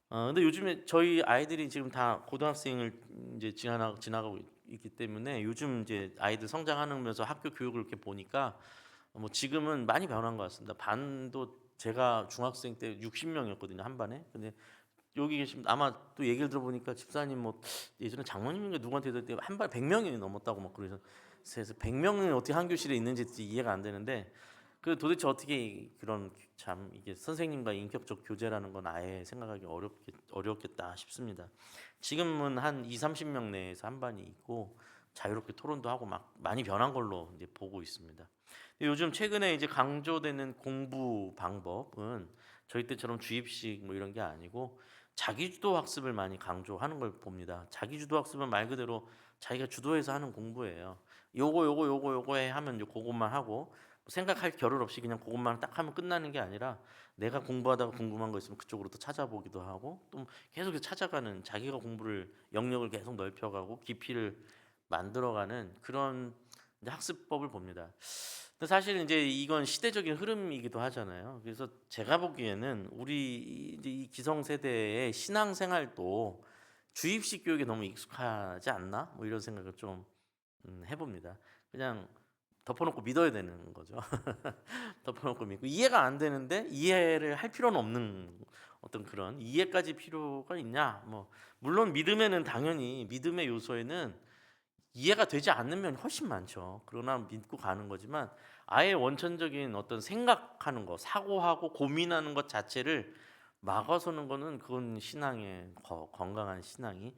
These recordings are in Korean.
근데 요즘에 저희 아이들이 지금 다 고등학생을 인제 지나가고 있기 때문에 요즘 이제 아이들 성장하면서 학교 교육을 이렇게 보니까 뭐 지금은 많이 변한 것 같습니다. 반도 제가 중학생 때 60 명이었거든요, 한 반에. 근데 여기 계신 아마 또 얘기를 들어보니까 집사님 뭐 예전에 장로님인가 누구한테 들었더니 한 반에 100 명이 넘었다고 막 그래서 100 명이 어떻게 한 교실에 있는지 이해가 안 되는데 그 도대체 어떻게 그런 참 이게 선생님과의 인격적 교제라는 건 아예 생각하기 어렵겠다 싶습니다. 지금은 한 2-30명 내에서 한 반이 있고 자유롭게 토론도 하고 막 많이 변한 걸로 이제 보고 있습니다. 근데 요즘 최근에 이제 강조되는 공부 방법은 저희 때처럼 주입식 뭐 이런 게 아니고 자기주도 학습을 많이 강조하는 걸 봅니다. 자기주도 학습은 말 그대로 자기가 주도해서 하는 공부예요. 요거 해 하면 이제 고것만 하고 생각할 겨를 없이 그냥 그것만 딱 하면 끝나는 게 아니라 내가 공부하다가 궁금한 거 있으면 그쪽으로 또 찾아보기도 하고 또 계속해서 찾아가는 자기가 공부를 영역을 계속 넓혀가고 깊이를 만들어가는 그런 이제 학습법을 봅니다. 근데 사실 이제 이건 시대적인 흐름이기도 하잖아요. 그래서 제가 보기에는 우리 이제 이 기성세대의 신앙생활도 '주입식 교육에 너무 익숙하지 않나?' 뭐 이런 생각을 좀 해 봅니다. 그냥 덮어 놓고 믿어야 되는 거죠. 덮어 놓고 믿고 이해가 안 되는데 이해를 할 필요는 없는 어떤 그런 '이해까지 필요가 있냐?' 뭐 물론 믿음에는 당연히 믿음의 요소에는 이해가 되지 않는 면이 훨씬 많죠. 그러나 믿고 가는 거지만 아예 원천적인 어떤 생각하는 거, 사고하고 고민하는 것 자체를 막아서는 거는 그건 신앙의 건강한 신앙이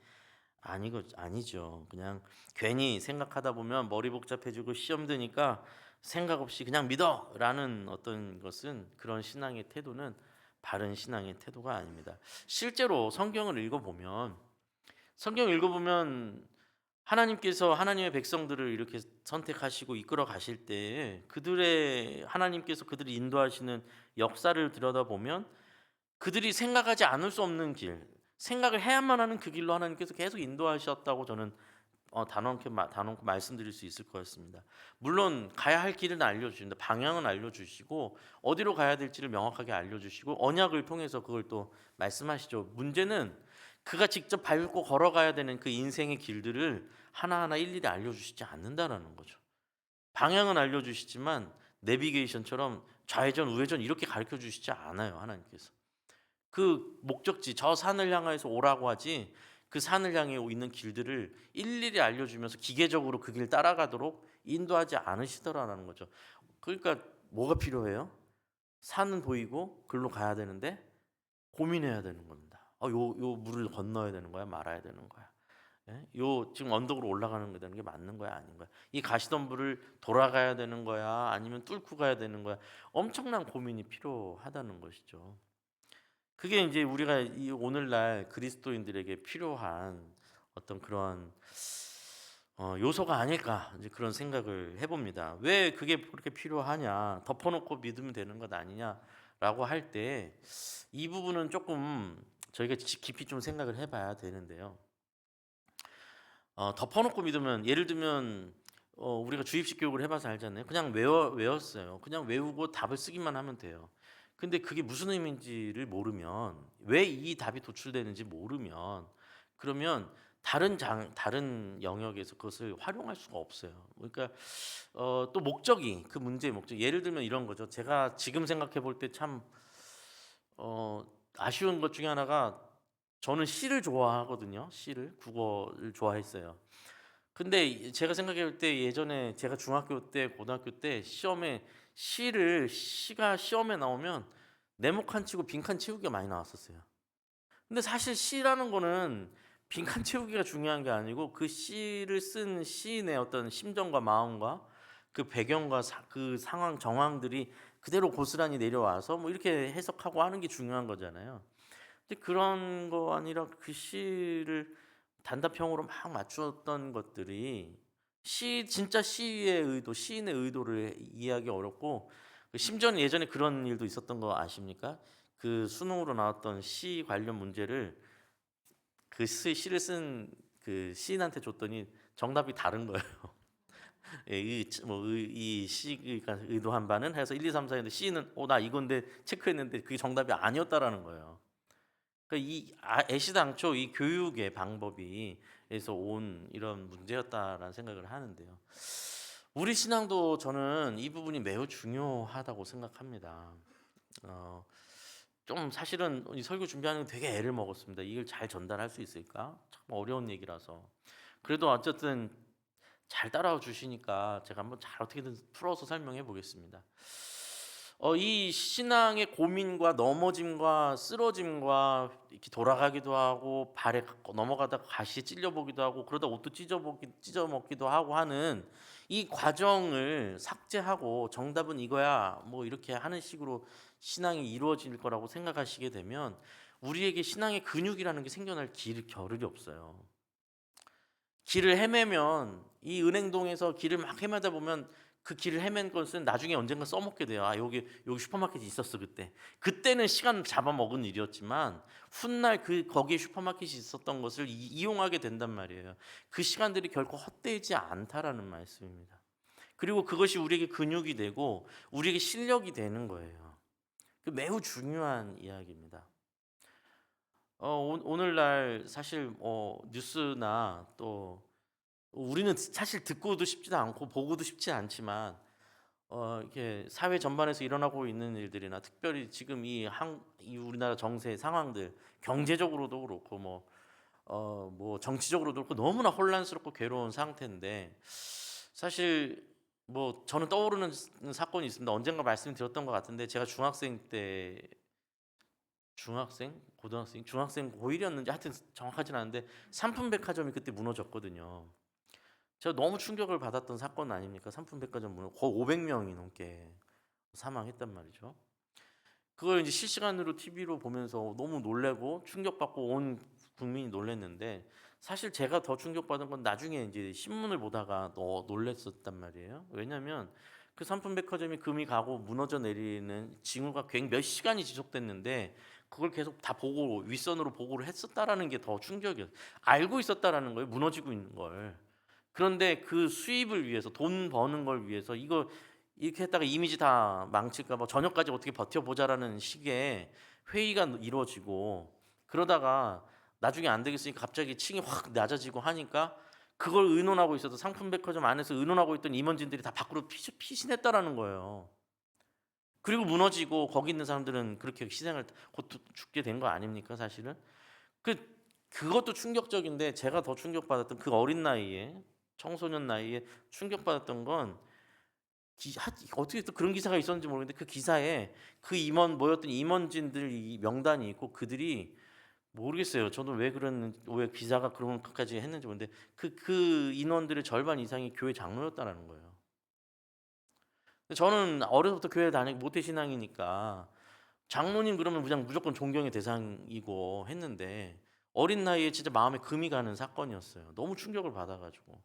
아니죠. 그냥 괜히 생각하다 보면 머리 복잡해지고 시험 드니까 생각 없이 "그냥 믿어."라는 어떤 것은 그런 신앙의 태도는 바른 신앙의 태도가 아닙니다. 실제로 성경을 읽어 보면 하나님께서 하나님의 백성들을 이렇게 선택하시고 이끌어 가실 때에 그들의 하나님께서 그들을 인도하시는 역사를 들여다보면 그들이 생각하지 않을 수 없는 길, 생각을 해야만 하는 그 길로 하나님께서 계속 인도하셨다고 저는 단언코 말씀드릴 수 있을 것 같습니다. 물론 가야 할 길은 알려주신다. 방향은 알려주시고 어디로 가야 될지를 명확하게 알려주시고 언약을 통해서 그걸 또 말씀하시죠. 문제는 그가 직접 밟고 걸어가야 되는 그 인생의 길들을 하나하나 일일이 알려주시지 않는다라는 거죠. 방향은 알려주시지만 내비게이션처럼 좌회전, 우회전 이렇게 가르쳐 주시지 않아요, 하나님께서. 그 목적지 저 산을 향해서 오라고 하지 그 산을 향해 있는 길들을 일일이 알려주면서 기계적으로 그 길 따라가도록 인도하지 않으시더라라는 거죠. 그러니까 뭐가 필요해요? 산은 보이고 글로 가야 되는데 고민해야 되는 겁니다. 요 물을 건너야 되는 거야 말아야 되는 거야. 예? 요 지금 언덕으로 올라가는 게 되는 게 맞는 거야 아닌 거야? 이 가시던 불을 돌아가야 되는 거야 아니면 뚫고 가야 되는 거야? 엄청난 고민이 필요하다는 것이죠. 그게 인제 우리가 이 오늘날 그리스도인들에게 필요한 어떤 그런 요소가 아닐까 이제 그런 생각을 해 봅니다. '왜 그게 그렇게 필요하냐. 덮어 놓고 믿으면 되는 것 아니냐.'라고 할 때 이 부분은 쪼끔 저희가 깊이 좀 생각을 해 봐야 되는데요. 덮어 놓고 믿으면 예를 들면 우리가 주입식 교육을 해 봐서 알잖아요. 그냥 외웠어요. 그냥 외우고 답을 쓰기만 하면 돼요. 근데 그게 무슨 의미인지를 모르면 왜 이 답이 도출되는지 모르면 그러면 다른 영역에서 그것을 활용할 수가 없어요. 그러니까 또 목적이 그 문제의 목적 예를 들면 이런 거죠. 제가 지금 생각해 볼 때 참 어 아쉬운 것 중에 하나가 저는 시를 좋아하거든요. 국어를 좋아했어요. 근데 제가 생각해 볼 때 예전에 제가 중학교 때 고등학교 때 시가 시험에 나오면 네모칸 치고 빈칸 채우기가 많이 나왔었어요. 근데 사실 시라는 거는 빈칸 채우기가 중요한 게 아니고 그 시를 쓴 시인의 어떤 심정과 마음과 그 배경과 그 상황 정황들이 그대로 고스란히 내려와서 뭐 이렇게 해석하고 하는 게 중요한 거잖아요. 근데 그런 거 아니라 그 시를 단답형으로 막 맞추었던 것들이 진짜 시의 의도, 시인의 의도를 이해하기 어렵고 심지어는 예전에 그런 일도 있었던 거 아십니까? 그 수능으로 나왔던 시 관련 문제를 그 시를 쓴 그 시인한테 줬더니 정답이 다른 거예요. 예 이 시가 의도한 바는 해서 1, 2, 3, 4 했는데 시인은 나 이건데 체크했는데 그게 정답이 아니었다라는 거예요. 그러니까 애시당초 이 교육의 방법이 에서 온 이런 문제였다라는 생각을 하는데요. 우리 신앙도 저는 이 부분이 매우 중요하다고 생각합니다. 어 좀 사실은 이 설교 준비하는 게 되게 애를 먹었습니다. 이걸 잘 전달할 수 있을까? 참 어려운 얘기라서. 그래도 어쨌든 잘 따라와 주시니까 제가 한번 잘 어떻게든 풀어서 설명해 보겠습니다. 이 신앙의 고민과 넘어짐과 쓰러짐과 이렇게 돌아가기도 하고 발에 넘어가다가 가시에 찔려 보기도 하고 그러다 옷도 찢어 먹기도 하고 하는 이 과정을 삭제하고 정답은 이거야 뭐 이렇게 하는 식으로 신앙이 이루어질 거라고 생각하시게 되면 우리에게 신앙의 근육이라는 게 생겨날 겨를이 없어요. 길을 헤매면 이 은행동에서 길을 막 헤매다 보면 그 길을 헤맨 것은 나중에 언젠가 써먹게 돼요. '아 여기 슈퍼마켓이 있었어 그때.' 그때는 시간 잡아먹은 일이었지만 훗날 거기에 슈퍼마켓이 있었던 것을 이용하게 된단 말이에요. 그 시간들이 결코 헛되지 않다라는 말씀입니다. 그리고 그것이 우리에게 근육이 되고 우리에게 실력이 되는 거예요. 그 매우 중요한 이야기입니다. 오늘날 사실 뉴스나 또 우리는 사실 듣고도 싶지도 않고 보고도 싶지 않지만 이렇게 사회 전반에서 일어나고 있는 일들이나 특별히 지금 이 우리나라 정세 상황들 경제적으로도 그렇고 뭐 정치적으로도 그렇고 너무나 혼란스럽고 괴로운 상태인데 사실 뭐 저는 떠오르는 사건이 있습니다. 언젠가 말씀드렸던 것 같은데 제가 중학생 고1이었는지 하여튼 정확하진 않은데 삼풍백화점이 그때 무너졌거든요. 제가 너무 충격을 받았던 사건 아닙니까? 삼풍백화점 거의 500명이 넘게 사망했단 말이죠. 그걸 이제 실시간으로 TV로 보면서 너무 놀래고 충격받고 온 국민이 놀랐는데 사실 제가 더 충격받은 건 나중에 이제 신문을 보다가 놀랐었단 말이에요. 왜냐면 그 삼풍백화점이 금이 가고 무너져 내리는 징후가 굉장히 몇 시간이 지속됐는데 그걸 계속 다 보고 윗선으로 보고를 했었다라는 게 더 충격이었어요. 알고 있었다라는 거예요. 무너지고 있는 걸. 그런데 그 수입을 위해서 돈 버는 걸 위해서 이거 이렇게 했다가 이미지 다 망칠까 봐 저녁까지 어떻게 버텨보자라는 식의 회의가 이루어지고 그러다가 나중에 안 되겠으니까 갑자기 층이 확 낮아지고 하니까 그걸 의논하고 있어도 상품백화점 안에서 의논하고 있던 임원진들이 다 밖으로 피신했다라는 거예요. 그리고 무너지고 거기 있는 사람들은 그렇게 희생을 곧 죽게 된 거 아닙니까 사실은? 그 그것도 충격적인데 제가 더 충격받았던 그 어린 나이에 청소년 나이에 충격받았던 건 어떻게 또 그런 기사가 있었는지 모르겠는데 그 기사에 그 모였던 임원진들 명단이 있고 그들이 모르겠어요. 저도 왜 기사가 그런 것까지 했는지 모르는데 그 인원들의 절반 이상이 교회 장로였다라는 거예요. 저는 어려서부터 교회 다니고 모태 신앙이니까 장로님 그러면 그냥 무조건 존경의 대상이고 했는데 어린 나이에 진짜 마음에 금이 가는 사건이었어요. 너무 충격을 받아 가지고.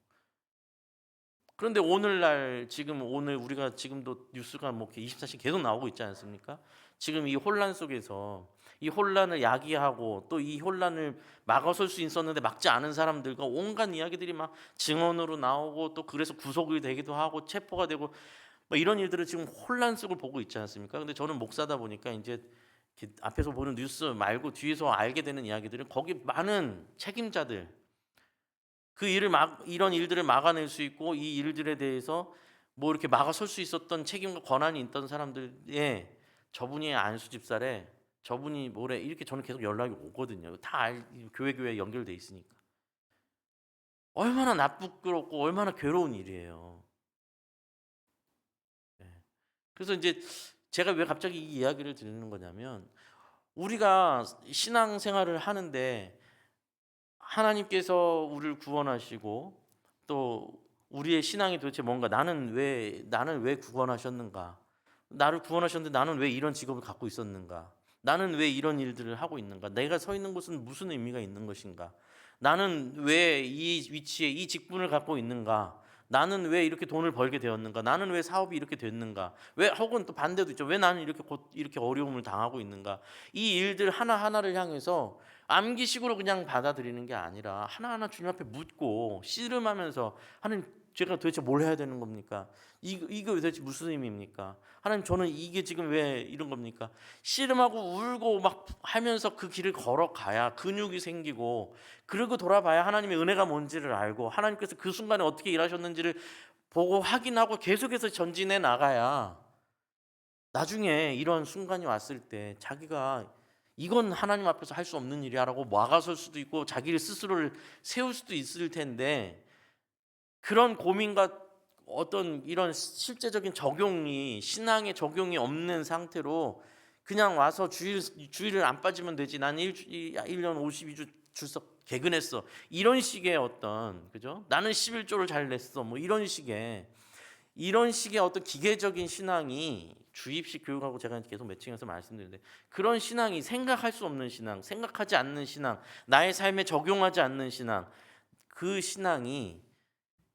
그런데 오늘 우리가 지금도 뉴스가 뭐 이렇게 24시간 계속 나오고 있지 않습니까? 지금 이 혼란 속에서 이 혼란을 야기하고 또 이 혼란을 막아설 수 있었는데 막지 않은 사람들과 온갖 이야기들이 막 증언으로 나오고 또 그래서 구속이 되기도 하고 체포가 되고 뭐 이런 일들을 지금 혼란 속을 보고 있지 않습니까? 근데 저는 목사다 보니까 이제 이렇게 앞에서 보는 뉴스 말고 뒤에서 알게 되는 이야기들은 거기 많은 책임자들 이런 일들을 막아낼 수 있고 이 일들에 대해서 뭐 이렇게 막아설 수 있었던 책임과 권한이 있던 사람들의 저분이 안수 집사래 저분이 뭐래 이렇게 저는 계속 연락이 오거든요. 교회 연결돼 있으니까. 얼마나 나쁘고 얼마나 괴로운 일이에요. 예. 그래서 이제 제가 왜 갑자기 이 이야기를 드리는 거냐면 우리가 신앙생활을 하는데 하나님께서 우리를 구원하시고 또 우리의 신앙이 도대체 뭔가 나는 왜 구원하셨는가? 나를 구원하셨는데 나는 왜 이런 직업을 갖고 있었는가? 나는 왜 이런 일들을 하고 있는가? 내가 서 있는 곳은 무슨 의미가 있는 것인가? 나는 왜 이 위치에 이 직분을 갖고 있는가? 나는 왜 이렇게 돈을 벌게 되었는가? 나는 왜 사업이 이렇게 됐는가? 왜 혹은 또 반대도 있죠. 왜 나는 이렇게 어려움을 당하고 있는가? 이 일들 하나하나를 향해서 암기식으로 그냥 받아들이는 게 아니라 하나하나 주님 앞에 묻고 씨름하면서 하는 제가 도대체 뭘 해야 되는 겁니까? 이거 도대체 무슨 의미입니까? 하나님, 저는 이게 지금 왜 이런 겁니까? 씨름하고 울고 막 하면서 그 길을 걸어가야 근육이 생기고, 그리고 돌아봐야 하나님의 은혜가 뭔지를 알고 하나님께서 그 순간에 어떻게 일하셨는지를 보고 확인하고 계속해서 전진해 나가야 나중에 이런 순간이 왔을 때 자기가 이건 하나님 앞에서 할 수 없는 일이야라고 막아설 수도 있고 자기를 스스로를 세울 수도 있을 텐데, 그런 고민과 어떤 이런 실제적인 적용이, 신앙의 적용이 없는 상태로 그냥 와서 주일을 안 빠지면 되지, 난 1년 52주 출석 개근했어, 이런 식의 어떤, 그죠? 나는 11조를 잘 냈어, 뭐 이런 식의 어떤 기계적인 신앙이, 주입식 교육하고 제가 계속 매칭해서 말씀드리는데, 그런 신앙이 생각할 수 없는 신앙, 생각하지 않는 신앙, 나의 삶에 적용하지 않는 신앙, 그 신앙이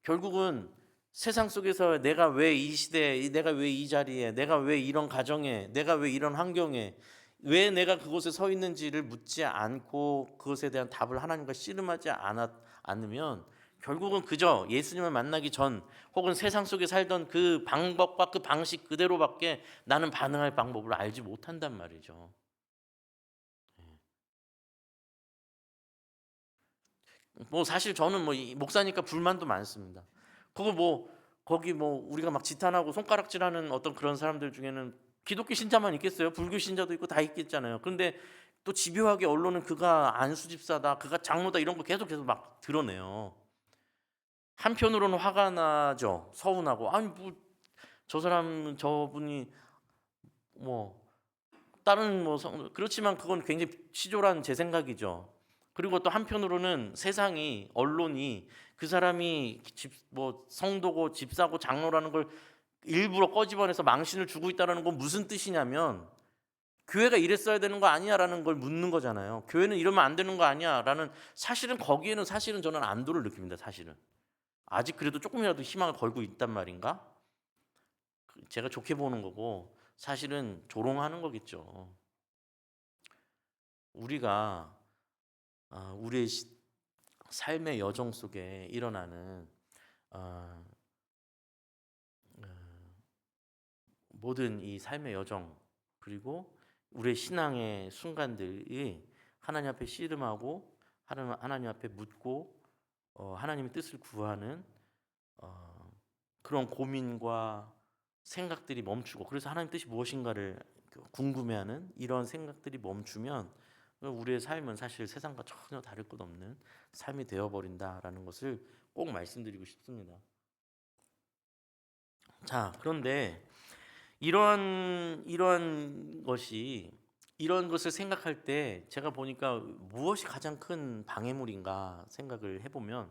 결국은 세상 속에서 내가 왜 이 시대에, 내가 왜 이 자리에, 내가 왜 이런 가정에, 내가 왜 이런 환경에, 왜 내가 그곳에 서 있는지를 묻지 않고 그것에 대한 답을 하나님과 씨름하지 않으면 결국은 그저 예수님을 만나기 전 혹은 세상 속에 살던 그 방법과 그 방식 그대로밖에 나는 반응할 방법을 알지 못한단 말이죠. 뭐 사실 저는 뭐 목사니까 불만도 많습니다. 그거 뭐 거기 뭐 우리가 막 지탄하고 손가락질하는 어떤 그런 사람들 중에는 기독교 신자만 있겠어요? 불교 신자도 있고 다 있겠잖아요. 그런데 또 집요하게 언론은 그가 안수집사다, 그가 장로다, 이런 거 계속 막 드러내요. 한편으로는 화가 나죠. 서운하고, 아니 뭐 저 사람, 저분이 뭐 다른 뭐 그렇지만 그건 굉장히 치졸한 제 생각이죠. 그리고 또 한편으로는 세상이, 언론이 그 사람이 뭐 성도고 집사고 장로라는 걸 일부러 꺼집어내서 망신을 주고 있다는 건 무슨 뜻이냐면, 교회가 이랬어야 되는 거 아니야라는 걸 묻는 거잖아요. 교회는 이러면 안 되는 거 아니야라는, 사실은 거기에는 사실은 저는 안도를 느낍니다. 사실은 아직 그래도 조금이라도 희망을 걸고 있단 말인가? 제가 좋게 보는 거고 사실은 조롱하는 거겠죠. 우리가 우리의 삶의 여정 속에 일어나는 아, 모든 이 삶의 여정, 그리고 우리의 신앙의 순간들이 하나님 앞에 씨름하고 하나님 앞에 묻고 하나님의 뜻을 구하는 그런 고민과 생각들이 멈추고, 그래서 하나님 뜻이 무엇인가를 궁금해하는 이런 생각들이 멈추면 우리의 삶은 사실 세상과 전혀 다를 것 없는 삶이 되어버린다라는 것을 꼭 말씀드리고 싶습니다. 자, 그런데 이런 것이, 이런 것을 생각할 때 제가 보니까 무엇이 가장 큰 방해물인가 생각을 해보면,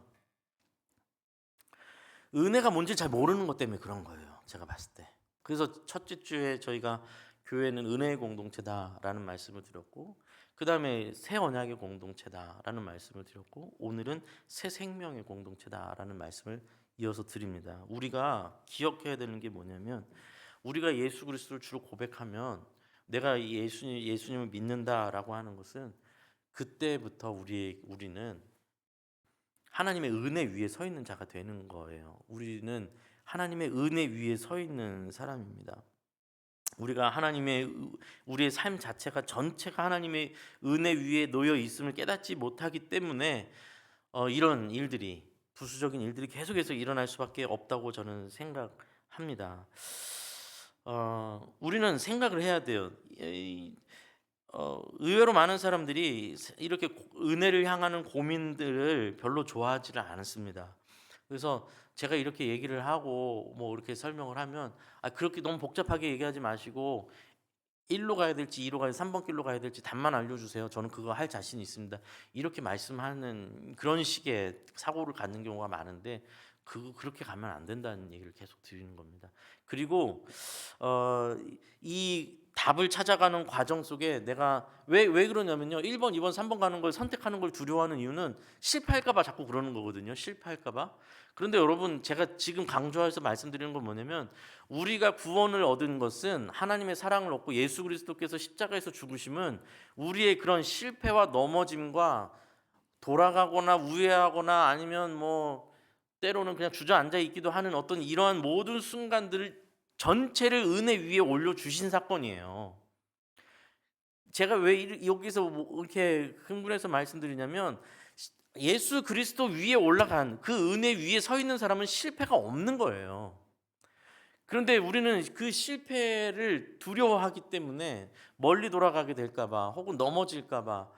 은혜가 뭔지 잘 모르는 것 때문에 그런 거예요. 제가 봤을 때. 그래서 첫째 주에 저희가 교회는 은혜의 공동체다라는 말씀을 드렸고, 그 다음에 새 언약의 공동체다라는 말씀을 드렸고, 오늘은 새 생명의 공동체다라는 말씀을 이어서 드립니다. 우리가 기억해야 되는 게 뭐냐면, 우리가 예수 그리스도를 주로 고백하면, 내가 예수님을 믿는다라고 하는 것은 그때부터 우리는 하나님의 은혜 위에 서 있는 자가 되는 거예요. 우리는 하나님의 은혜 위에 서 있는 사람입니다. 우리가 우리의 삶 자체가 전체가 하나님의 은혜 위에 놓여 있음을 깨닫지 못하기 때문에 이런 일들이, 부수적인 일들이 계속해서 일어날 수밖에 없다고 저는 생각합니다. 우리는 생각을 해야 돼요. 의외로 많은 사람들이 이렇게 은혜를 향하는 고민들을 별로 좋아하지를 않습니다. 그래서 제가 이렇게 얘기를 하고 뭐 이렇게 설명을 하면, 그렇게 너무 복잡하게 얘기하지 마시고 1로 가야 될지 2로 가야 3번 길로 가야 될지 답만 알려주세요. 저는 그거 할 자신이 있습니다. 이렇게 말씀하는 그런 식의 사고를 갖는 경우가 많은데, 그렇게 가면 안 된다는 얘기를 계속 드리는 겁니다. 그리고 이 답을 찾아가는 과정 속에 내가 왜 그러냐면요, 1번, 2번, 3번 가는 걸 선택하는 걸 두려워하는 이유는 실패할까 봐 자꾸 그러는 거거든요. 실패할까 봐. 그런데 여러분, 제가 지금 강조해서 말씀드리는 건 뭐냐면, 우리가 구원을 얻은 것은 하나님의 사랑을 얻고 예수 그리스도께서 십자가에서 죽으심은 우리의 그런 실패와 넘어짐과 돌아가거나 우회하거나 아니면 뭐 때로는 그냥 주저앉아 있기도 하는 어떤 이러한 모든 순간들을 전체를 은혜 위에 올려 주신 사건이에요. 제가 왜 여기서 뭐 이렇게 흥분해서 말씀드리냐면, 예수 그리스도 위에 올라간 그 은혜 위에 서 있는 사람은 실패가 없는 거예요. 그런데 우리는 그 실패를 두려워하기 때문에 멀리 돌아가게 될까 봐, 혹은 넘어질까 봐,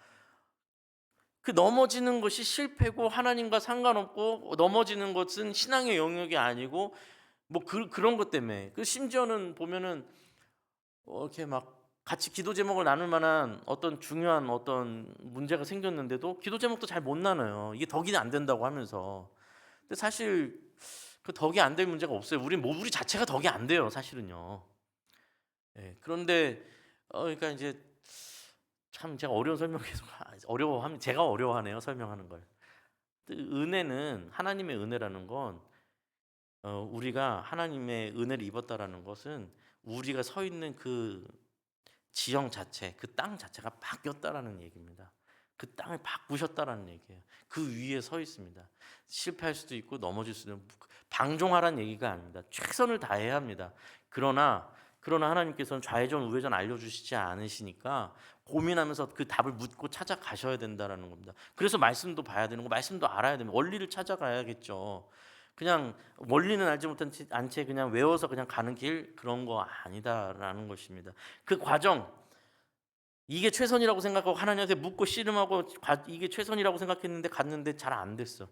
그 넘어지는 것이 실패고 하나님과 상관없고 넘어지는 것은 신앙의 영역이 아니고 뭐 그런 것 때문에, 그 심지어는 보면은 이렇게 막 같이 기도 제목을 나눌 만한 어떤 중요한 어떤 문제가 생겼는데도 기도 제목도 잘 못 나눠요. 이게 덕이 안 된다고 하면서. 근데 사실 그 덕이 안 될 문제가 없어요. 우리 자체가 덕이 안 돼요, 사실은요. 예. 그런데 그러니까 이제 참 제가 어려운 설명 계속 어려워하면 제가 어려워하네요, 설명하는 걸. 은혜는, 하나님의 은혜라는 건 우리가 하나님의 은혜를 입었다라는 것은 우리가 서 있는 그 지형 자체, 그 땅 자체가 바뀌었다라는 얘기입니다. 그 땅을 바꾸셨다라는 얘기예요. 그 위에 서 있습니다. 실패할 수도 있고 넘어질 수도 있고, 방종하라는 얘기가 아닙니다. 최선을 다해야 합니다. 그러나 하나님께서는 좌회전 우회전 알려주시지 않으시니까 고민하면서 그 답을 묻고 찾아가셔야 된다라는 겁니다. 그래서 말씀도 봐야 되는 거, 말씀도 알아야 됩니다. 원리를 찾아가야겠죠. 그냥 원리는 알지 못한 채 그냥 외워서 그냥 가는 길, 그런 거 아니다라는 것입니다. 그 과정, 이게 최선이라고 생각하고 하나님한테 묻고 씨름하고 이게 최선이라고 생각했는데 갔는데 잘 안 됐어.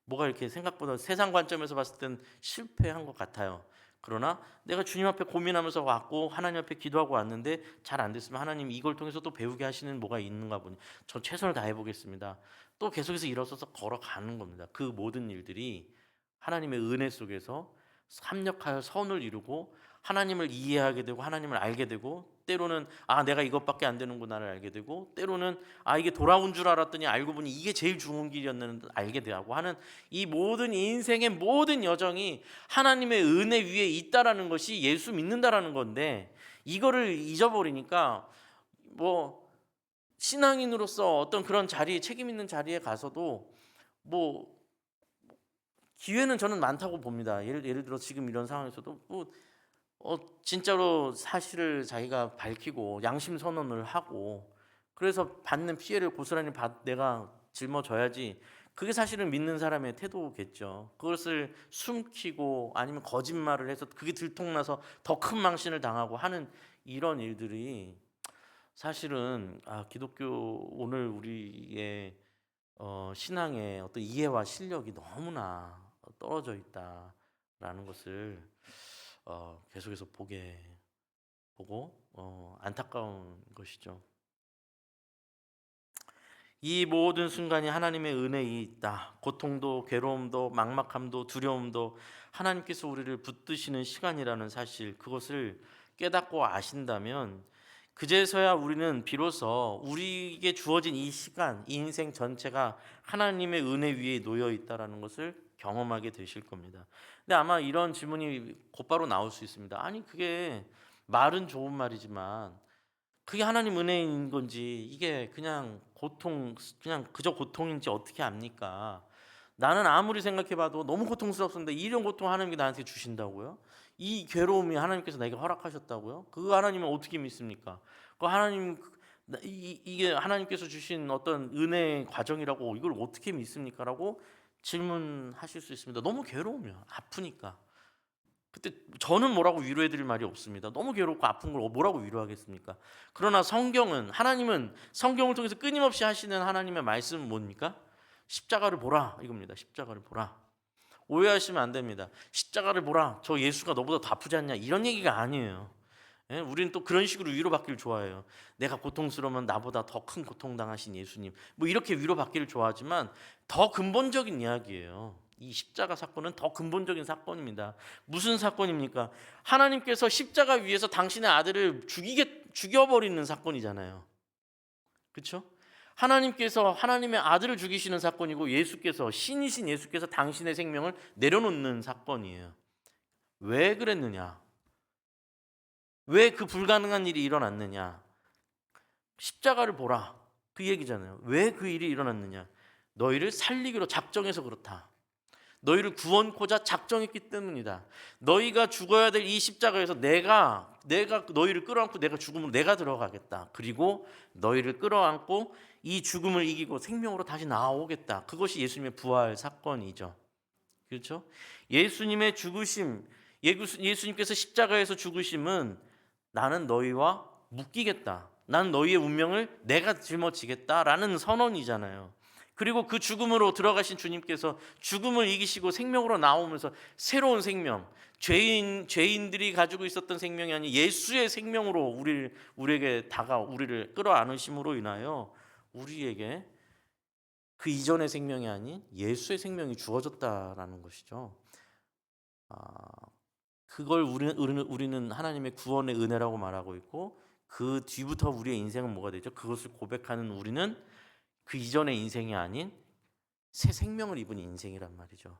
뭐가 이렇게 생각보다 세상 관점에서 봤을 땐 실패한 것 같아요. 그러나 내가 주님 앞에 고민하면서 왔고 하나님 앞에 기도하고 왔는데 잘 안 됐으면 하나님 이걸 통해서 또 배우게 하시는 뭐가 있는가 보니 전 최선을 다해 보겠습니다. 또 계속해서 일어서서 걸어가는 겁니다. 그 모든 일들이 하나님의 은혜 속에서 합력하여 선을 이루고 하나님을 이해하게 되고 하나님을 알게 되고, 때로는 내가 이것밖에 안 되는구나를 알게 되고, 때로는 이게 돌아온 줄 알았더니 알고 보니 이게 제일 좋은 길이었는데 알게 되고 하는, 이 모든 인생의 모든 여정이 하나님의 은혜 위에 있다라는 것이 예수 믿는다라는 건데, 이거를 잊어버리니까 뭐 신앙인으로서 어떤 그런 자리에, 책임 있는 자리에 가서도 뭐 기회는 저는 많다고 봅니다. 예를 들어 지금 이런 상황에서도 진짜로 사실을 자기가 밝히고 양심 선언을 하고, 그래서 받는 피해를 고스란히 내가 짊어져야지. 그게 사실은 믿는 사람의 태도겠죠. 그것을 숨기고 아니면 거짓말을 해서 그게 들통나서 더 큰 망신을 당하고 하는 이런 일들이 사실은 기독교 오늘 우리의 신앙의 어떤 이해와 실력이 너무나 떨어져 있다라는 것을 계속해서 보고 안타까운 것이죠. 이 모든 순간이 하나님의 은혜에 있다. 고통도 괴로움도 막막함도 두려움도 하나님께서 우리를 붙드시는 시간이라는 사실, 그것을 깨닫고 아신다면 그제서야 우리는 비로소 우리에게 주어진 이 시간, 이 인생 전체가 하나님의 은혜 위에 놓여 있다라는 것을 경험하게 되실 겁니다. 근데 아마 이런 질문이 곧바로 나올 수 있습니다. 아니, 그게 말은 좋은 말이지만 그게 하나님 은혜인 건지 이게 그냥 그냥 그저 고통인지 어떻게 압니까? 나는 아무리 생각해봐도 너무 고통스럽습니다. 이런 고통 하나님께 나한테 주신다고요? 이 괴로움이 하나님께서 내게 허락하셨다고요? 그 하나님은 어떻게 믿습니까? 그 하나님, 이게 하나님께서 주신 어떤 은혜의 과정이라고 이걸 어떻게 믿습니까? 라고 질문하실 수 있습니다. 너무 괴로우면, 아프니까. 그때 저는 뭐라고 위로해 드릴 말이 없습니다. 너무 괴롭고 아픈 걸 뭐라고 위로하겠습니까? 그러나 하나님은 성경을 통해서 끊임없이 하시는 하나님의 말씀은 뭡니까? 십자가를 보라, 이겁니다. 십자가를 보라. 오해하시면 안 됩니다. 십자가를 보라, 저 예수가 너보다 더 아프지 않냐, 이런 얘기가 아니에요. 예? 우리는 또 그런 식으로 위로받기를 좋아해요. 내가 고통스러우면 나보다 더 큰 고통 당하신 예수님, 뭐 이렇게 위로받기를 좋아하지만 더 근본적인 이야기예요. 이 십자가 사건은 더 근본적인 사건입니다. 무슨 사건입니까? 하나님께서 십자가 위에서 당신의 아들을 죽여버리는 사건이잖아요. 그렇죠? 하나님께서 하나님의 아들을 죽이시는 사건이고, 신이신 예수께서 당신의 생명을 내려놓는 사건이에요. 왜 그랬느냐? 왜 그 불가능한 일이 일어났느냐? 십자가를 보라, 그 얘기잖아요. 왜 그 일이 일어났느냐? 너희를 살리기로 작정해서 그렇다. 너희를 구원코자 작정했기 때문이다. 너희가 죽어야 될 이 십자가에서 내가 너희를 끌어안고 내가 죽음으로 내가 들어가겠다. 그리고 너희를 끌어안고 이 죽음을 이기고 생명으로 다시 나오겠다. 그것이 예수님의 부활 사건이죠. 그렇죠? 예수님의 죽으심, 예수님께서 십자가에서 죽으심은 나는 너희와 묶이겠다. 나는 너희의 운명을 내가 짊어지겠다라는 선언이잖아요. 그리고 그 죽음으로 들어가신 주님께서 죽음을 이기시고 생명으로 나오면서 새로운 생명, 죄인들이 가지고 있었던 생명이 아닌 예수의 생명으로 우리에게 우리를 끌어안으심으로 인하여 우리에게 그 이전의 생명이 아닌 예수의 생명이 주어졌다라는 것이죠. 그걸 우리는 하나님의 구원의 은혜라고 말하고 있고, 그 뒤부터 우리의 인생은 뭐가 되죠? 그것을 고백하는 우리는 그 이전의 인생이 아닌 새 생명을 입은 인생이란 말이죠.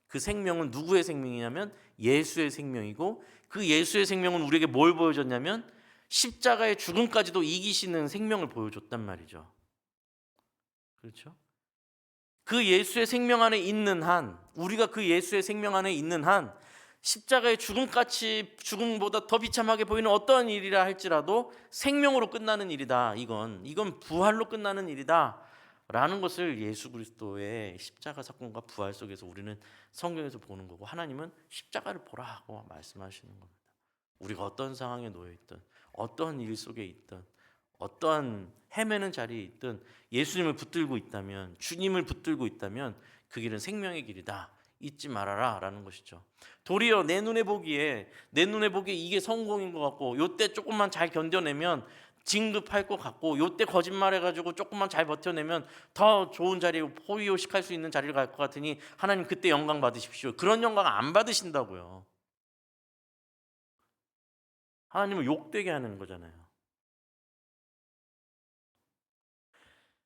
그 생명은 누구의 생명이냐면 예수의 생명이고, 그 예수의 생명은 우리에게 뭘 보여줬냐면 십자가의 죽음까지도 이기시는 생명을 보여줬단 말이죠. 그렇죠? 그 예수의 생명 안에 있는 한, 우리가 그 예수의 생명 안에 있는 한 십자가의 죽음보다 더 비참하게 보이는 어떠한 일이라 할지라도 생명으로 끝나는 일이다. 이건 부활로 끝나는 일이다 라는 것을 예수 그리스도의 십자가 사건과 부활 속에서 우리는 성경에서 보는 거고, 하나님은 십자가를 보라고 말씀하시는 겁니다. 우리가 어떤 상황에 놓여 있든, 어떠한 일 속에 있든, 어떠한 헤매는 자리에 있든 예수님을 붙들고 있다면, 주님을 붙들고 있다면 그 길은 생명의 길이다. 잊지 말아라 라는 것이죠. 도리어 내 눈에 보기에 이게 성공인 것 같고, 요때 조금만 잘 견뎌내면 진급할 것 같고, 요때 거짓말해가지고 조금만 잘 버텨내면 더 좋은 자리에 호의호식할 수 있는 자리를 갈 것 같으니 하나님 그때 영광 받으십시오. 그런 영광 안 받으신다고요. 하나님을 욕되게 하는 거잖아요.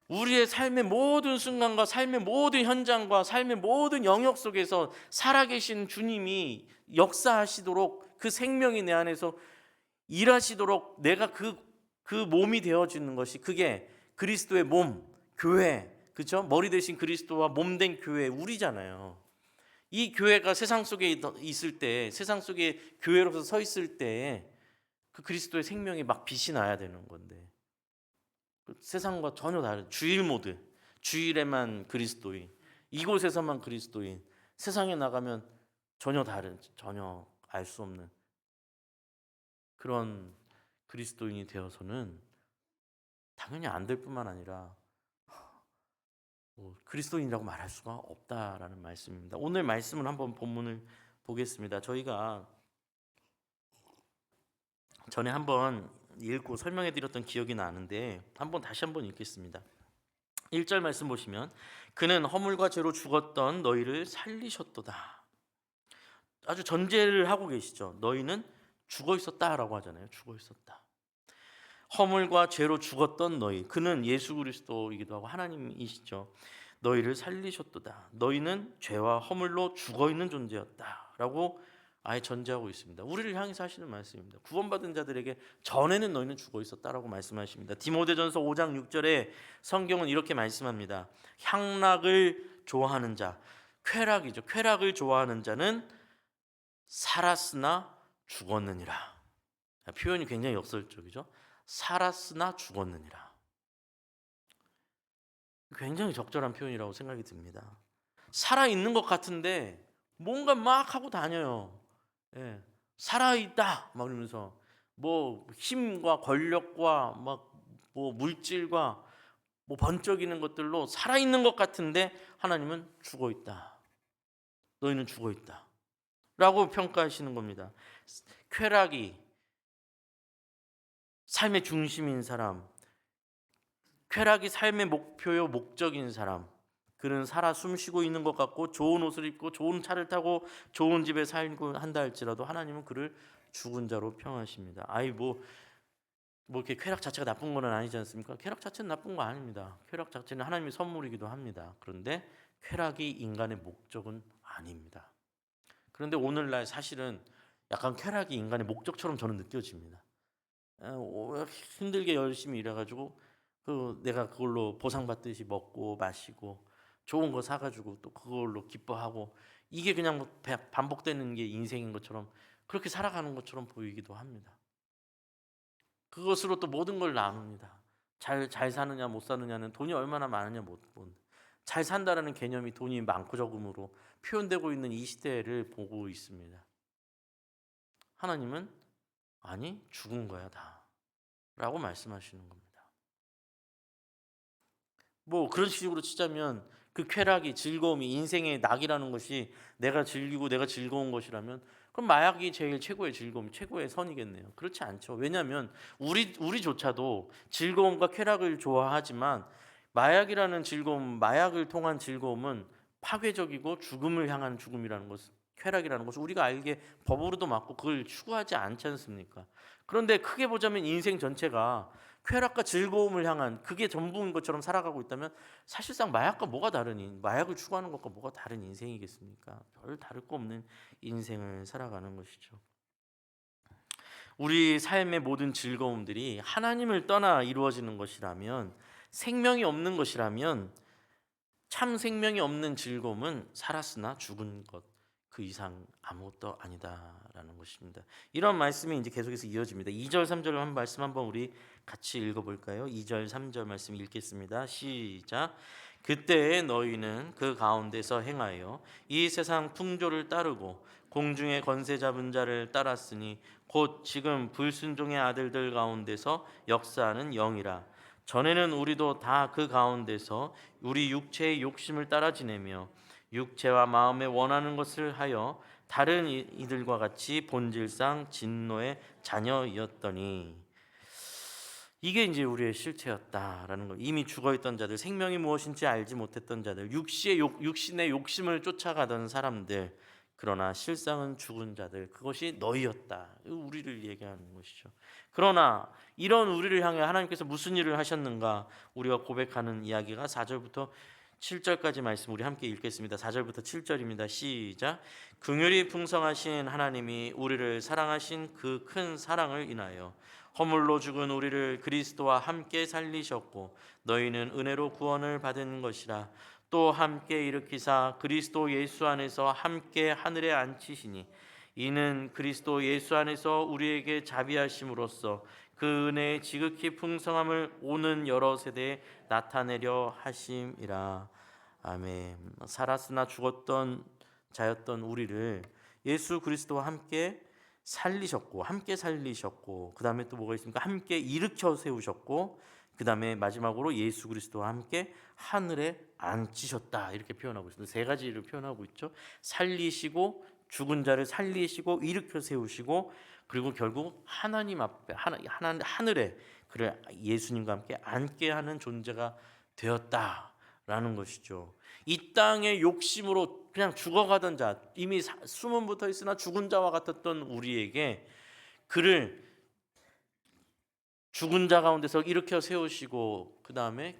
우리의 삶의 모든 순간과 삶의 모든 현장과 삶의 모든 영역 속에서 살아계신 주님이 역사하시도록, 그 생명이 내 안에서 일하시도록 내가 그 몸이 되어주는 것이, 그게 그리스도의 몸, 교회, 그렇죠? 머리 대신 그리스도와 몸된 교회, 우리잖아요. 이 교회가 세상 속에 있을 때, 세상 속에 교회로서 서 있을 때 그 그리스도의 생명이 막 빛이 나야 되는 건데, 세상과 전혀 다른 주일 모드, 주일에만 그리스도인, 이곳에서만 그리스도인, 세상에 나가면 전혀 다른, 전혀 알 수 없는 그런 그리스도인이 되어서는 당연히 안 될 뿐만 아니라 그리스도인이라고 말할 수가 없다라는 말씀입니다. 오늘 말씀을 한번 본문을 보겠습니다. 저희가 전에 한번 읽고 설명해 드렸던 기억이 나는데 다시 한번 읽겠습니다. 1절 말씀 보시면, 그는 허물과 죄로 죽었던 너희를 살리셨도다. 아주 전제를 하고 계시죠. 너희는 죽어 있었다라고 하잖아요. 죽어 있었다. 허물과 죄로 죽었던 너희, 그는 예수 그리스도이기도 하고 하나님이시죠. 너희를 살리셨도다. 너희는 죄와 허물로 죽어 있는 존재였다라고 아예 전제하고 있습니다. 우리를 향해서 하시는 말씀입니다. 구원받은 자들에게 전에는 너희는 죽어 있었다라고 말씀하십니다. 디모데전서 5장 6절에 성경은 이렇게 말씀합니다. 향락을 좋아하는 자, 쾌락이죠. 쾌락을 좋아하는 자는 살았으나 죽었느니라. 표현이 굉장히 역설적이죠. 살았으나 죽었느니라. 굉장히 적절한 표현이라고 생각이 듭니다. 살아있는 것 같은데 뭔가 막 하고 다녀요. 예, 살아있다 막 이러면서 뭐 힘과 권력과 막 뭐 물질과 뭐 번쩍이는 것들로 살아있는 것 같은데 하나님은 죽어있다. 너희는 죽어있다 라고 평가하시는 겁니다. 쾌락이 삶의 중심인 사람, 쾌락이 삶의 목표요 목적인 사람, 그는 살아 숨쉬고 있는 것 같고 좋은 옷을 입고 좋은 차를 타고 좋은 집에 살고 한다 할지라도 하나님은 그를 죽은 자로 평하십니다. 뭐 이렇게 쾌락 자체가 나쁜 건 아니지 않습니까? 쾌락 자체는 나쁜 거 아닙니다. 쾌락 자체는 하나님의 선물이기도 합니다. 그런데 쾌락이 인간의 목적은 아닙니다. 그런데 오늘날 사실은 약간 쾌락이 인간의 목적처럼 저는 느껴집니다. 힘들게 열심히 일해가지고 내가 그걸로 보상받듯이 먹고 마시고 좋은 거 사가지고 또 그걸로 기뻐하고 이게 그냥 뭐 반복되는 게 인생인 것처럼 그렇게 살아가는 것처럼 보이기도 합니다. 그것으로 또 모든 걸 나눕니다. 잘 사느냐 못 사느냐는 돈이 얼마나 많으냐 잘 산다라는 개념이 돈이 많고 적음으로 표현되고 있는 이 시대를 보고 있습니다. 하나님은 아니 죽은 거야 다라고 말씀하시는 겁니다. 뭐 그런 식으로 치자면 그 쾌락이 즐거움이 인생의 낙이라는 것이 내가 즐기고 내가 즐거운 것이라면 그럼 마약이 제일 최고의 즐거움, 최고의 선이겠네요. 그렇지 않죠. 왜냐하면 우리조차도 즐거움과 쾌락을 좋아하지만 마약이라는 즐거움, 마약을 통한 즐거움은 파괴적이고 죽음을 향한 죽음이라는 것, 쾌락이라는 것을 우리가 알게 법으로도 맞고 그걸 추구하지 않지 않습니까? 그런데 크게 보자면 인생 전체가 쾌락과 즐거움을 향한 그게 전부인 것처럼 살아가고 있다면 사실상 마약과 뭐가 다르니 마약을 추구하는 것과 뭐가 다른 인생이겠습니까? 별 다를 거 없는 인생을 살아가는 것이죠. 우리 삶의 모든 즐거움들이 하나님을 떠나 이루어지는 것이라면 생명이 없는 것이라면 참 생명이 없는 즐거움은 살았으나 죽은 것 그 이상 아무것도 아니다라는 것입니다. 이런 말씀이 이제 계속해서 이어집니다. 2절 3절 한 말씀 한번 우리 같이 읽어볼까요? 2절 3절 말씀 읽겠습니다. 시작. 그때에 너희는 그 가운데서 행하여 이 세상 풍조를 따르고 공중의 권세 잡은 자를 따랐으니 곧 지금 불순종의 아들들 가운데서 역사하는 영이라. 전에는 우리도 다 그 가운데서 우리 육체의 욕심을 따라 지내며 육체와 마음에 원하는 것을 하여 다른 이들과 같이 본질상 진노의 자녀였더니 이게 이제 우리의 실체였다라는 거. 이미 죽어 있던 자들, 생명이 무엇인지 알지 못했던 자들, 육신의 욕심을 쫓아가던 사람들. 그러나 실상은 죽은 자들. 그것이 너희였다. 우리를 얘기하는 것이죠. 그러나 이런 우리를 향해 하나님께서 무슨 일을 하셨는가? 우리가 고백하는 이야기가 4절부터 7절까지 말씀 우리 함께 읽겠습니다. 4절부터 7절입니다. 시작. 긍휼이 풍성하신 하나님이 우리를 사랑하신 그 큰 사랑을 인하여 허물로 죽은 우리를 그리스도와 함께 살리셨고 너희는 은혜로 구원을 받은 것이라. 또 함께 일으키사 그리스도 예수 안에서 함께 하늘에 앉히시니 이는 그리스도 예수 안에서 우리에게 자비하심으로써 그 은혜의 지극히 풍성함을 오는 여러 세대에 나타내려 하심이라. 아멘. 살았으나 죽었던 자였던 우리를 예수 그리스도와 함께 살리셨고 그 다음에 또 뭐가 있습니까? 함께 일으켜 세우셨고 그 다음에 마지막으로 예수 그리스도와 함께 하늘에 앉히셨다 이렇게 표현하고 있습니다. 세 가지를 표현하고 있죠. 살리시고 죽은 자를 살리시고 일으켜 세우시고 그리고 결국 하나님 앞에 하늘에 그를 예수님과 함께 앉게 하는 존재가 되었다라는 것이죠. 이 땅의 욕심으로 그냥 죽어가던 자, 이미 숨은 붙어 있으나 죽은 자와 같았던 우리에게 그를 죽은 자 가운데서 일으켜 세우시고 그 다음에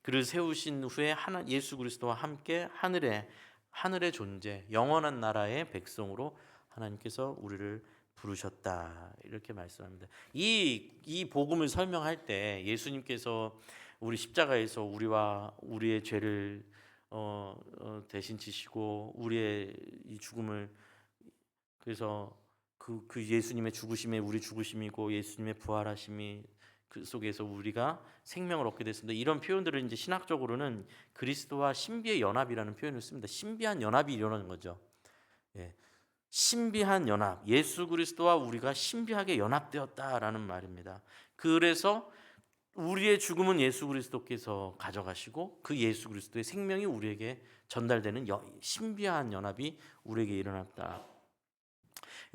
그를 세우신 후에 예수 그리스도와 함께 하늘의 존재, 영원한 나라의 백성으로 하나님께서 우리를 부르셨다 이렇게 말씀합니다. 이 복음을 설명할 때 예수님께서 우리 십자가에서 우리와 우리의 죄를 대신 지시고 우리의 이 죽음을 그래서 그 예수님의 죽으심에 우리 죽으심이고 예수님의 부활하심이 그 속에서 우리가 생명을 얻게 됐습니다. 이런 표현들을 이제 신학적으로는 그리스도와 신비의 연합이라는 표현을 씁니다. 신비한 연합이 일어나는 거죠. 예. 신비한 연합, 예수 그리스도와 우리가 신비하게 연합되었다라는 말입니다. 그래서 우리의 죽음은 예수 그리스도께서 가져가시고 그 예수 그리스도의 생명이 우리에게 전달되는 신비한 연합이 우리에게 일어났다.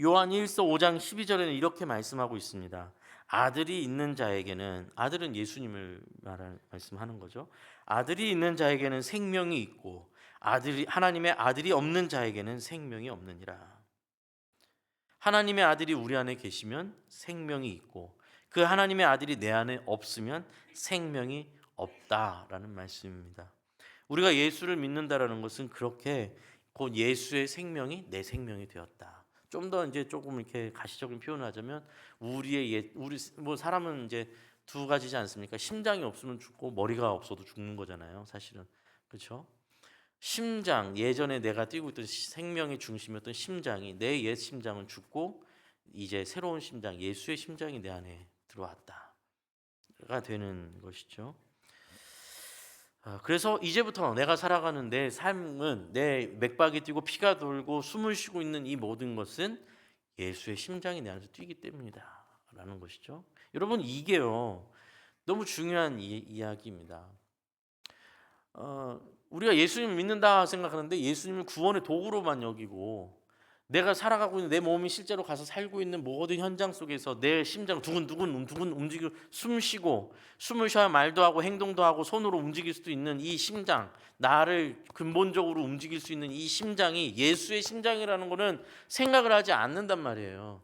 요한 1서 5장 12절에는 이렇게 말씀하고 있습니다. 아들이 있는 자에게는, 아들은 예수님을 말씀하는 거죠. 아들이 있는 자에게는 생명이 있고 하나님의 아들이 없는 자에게는 생명이 없느니라. 하나님의 아들이 우리 안에 계시면 생명이 있고 그 하나님의 아들이 내 안에 없으면 생명이 없다라는 말씀입니다. 우리가 예수를 믿는다라는 것은 그렇게 곧 예수의 생명이 내 생명이 되었다. 좀 더 이제 조금 이렇게 가시적인 표현을 하자면 우리 뭐 사람은 이제 두 가지지 않습니까? 심장이 없으면 죽고 머리가 없어도 죽는 거잖아요. 사실은 그렇죠? 심장, 예전에 내가 뛰고 있던 생명의 중심이었던 심장이, 내 옛 심장은 죽고 이제 새로운 심장, 예수의 심장이 내 안에 들어왔다가 되는 것이죠. 그래서 이제부터 내가 살아가는 내 삶은, 내 맥박이 뛰고 피가 돌고 숨을 쉬고 있는 이 모든 것은 예수의 심장이 내 안에서 뛰기 때문이다 라는 것이죠. 여러분, 이게요 너무 중요한 이야기입니다. 우리가 예수님을 믿는다 생각하는데 예수님을 구원의 도구로만 여기고, 내가 살아가고 있는 내 몸이 실제로 가서 살고 있는 모든 현장 속에서 내 심장 두근두근 움직이고, 숨 쉬고, 숨을 쉬어야 말도 하고 행동도 하고 손으로 움직일 수도 있는 이 심장, 나를 근본적으로 움직일 수 있는 이 심장이 예수의 심장이라는 것은 생각을 하지 않는단 말이에요.